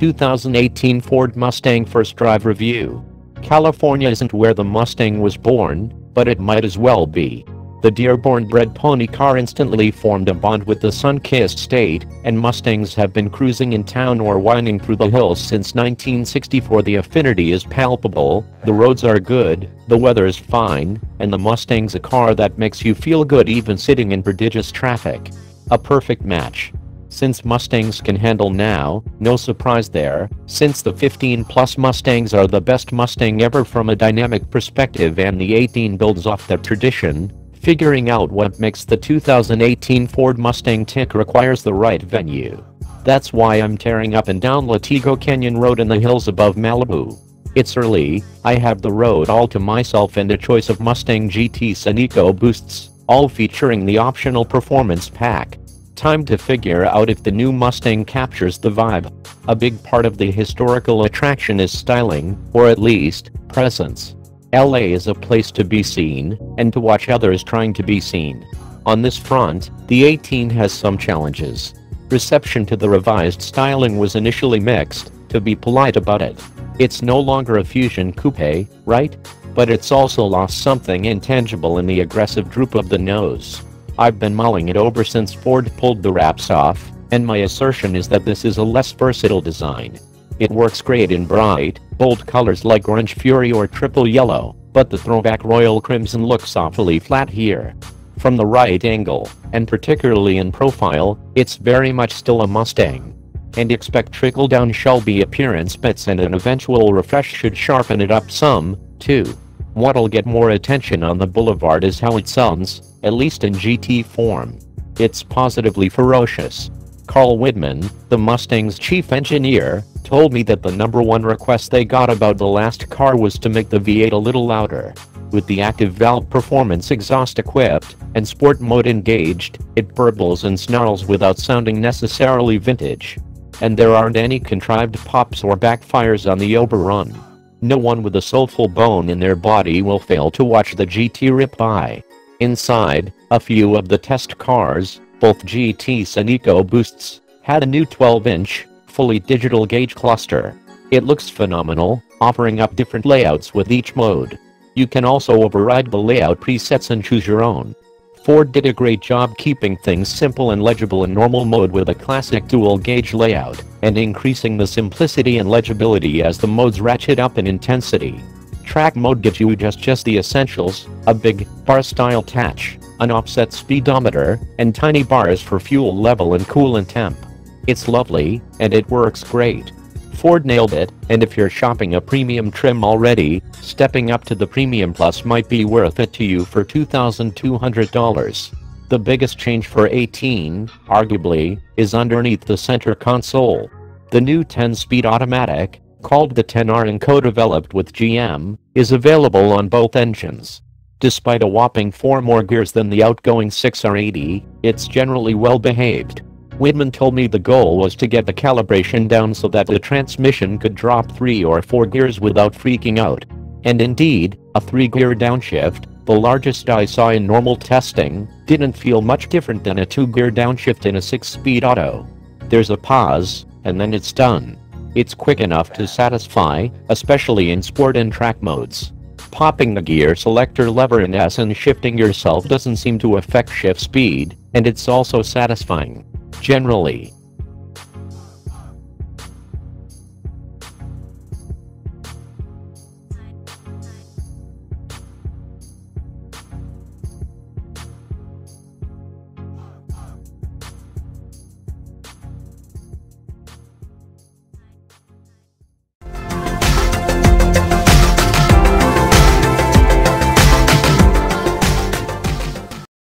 2018 Ford Mustang First Drive Review. California isn't where the Mustang was born, but it might as well be. The Dearborn-bred pony car instantly formed a bond with the sun-kissed state, and Mustangs have been cruising in town or winding through the hills since 1964. The affinity is palpable, the roads are good, the weather is fine, and the Mustang's a car that makes you feel good even sitting in prodigious traffic. A perfect match. Since Mustangs can handle now, no surprise there, since the 15-plus Mustangs are the best Mustang ever from a dynamic perspective, and the 18 builds off that tradition. Figuring out what makes the 2018 Ford Mustang tick requires the right venue. That's why I'm tearing up and down Latigo Canyon Road in the hills above Malibu. It's early, I have the road all to myself and a choice of Mustang GTs and EcoBoosts, all featuring the optional performance pack. Time to figure out if the new Mustang captures the vibe. A big part of the historical attraction is styling, or at least, presence. LA is a place to be seen, and to watch others trying to be seen. On this front, the 18 has some challenges. Reception to the revised styling was initially mixed, to be polite about it. It's no longer a fusion coupe, right? But it's also lost something intangible in the aggressive droop of the nose. I've been mulling it over since Ford pulled the wraps off, and my assertion is that this is a less versatile design. It works great in bright, bold colors like orange fury or triple yellow, but the throwback royal crimson looks awfully flat here. From the right angle, and particularly in profile, it's very much still a Mustang. And expect trickle-down Shelby appearance bits, and an eventual refresh should sharpen it up some, too. What'll get more attention on the boulevard is how it sounds, at least in GT form. It's positively ferocious. Carl Widman, the Mustang's chief engineer, told me that the #1 request they got about the last car was to make the V8 a little louder. With the active valve performance exhaust equipped, and sport mode engaged, it burbles and snarls without sounding necessarily vintage. And there aren't any contrived pops or backfires on the Oberon. No one with a soulful bone in their body will fail to watch the GT rip by. Inside, a few of the test cars, both GTs and EcoBoosts, had a new 12-inch, fully digital gauge cluster. It looks phenomenal, offering up different layouts with each mode. You can also override the layout presets and choose your own. Ford did a great job keeping things simple and legible in normal mode with a classic dual gauge layout, and increasing the simplicity and legibility as the modes ratchet up in intensity. Track mode gives you just the essentials, a big, bar-style touch, an offset speedometer, and tiny bars for fuel level and coolant temp. It's lovely, and it works great. Ford nailed it, and if you're shopping a premium trim already, stepping up to the Premium Plus might be worth it to you for $2,200. The biggest change for 18, arguably, is underneath the center console. The new 10-speed automatic, called the 10R and co-developed with GM, is available on both engines. Despite a whopping 4 more gears than the outgoing 6R80, it's generally well behaved. Widman told me the goal was to get the calibration down so that the transmission could drop 3 or 4 gears without freaking out. And indeed, a 3-gear downshift, the largest I saw in normal testing, didn't feel much different than a 2-gear downshift in a 6-speed auto. There's a pause, and then it's done. It's quick enough to satisfy, especially in sport and track modes. Popping the gear selector lever in S and shifting yourself doesn't seem to affect shift speed, and it's also satisfying. Generally,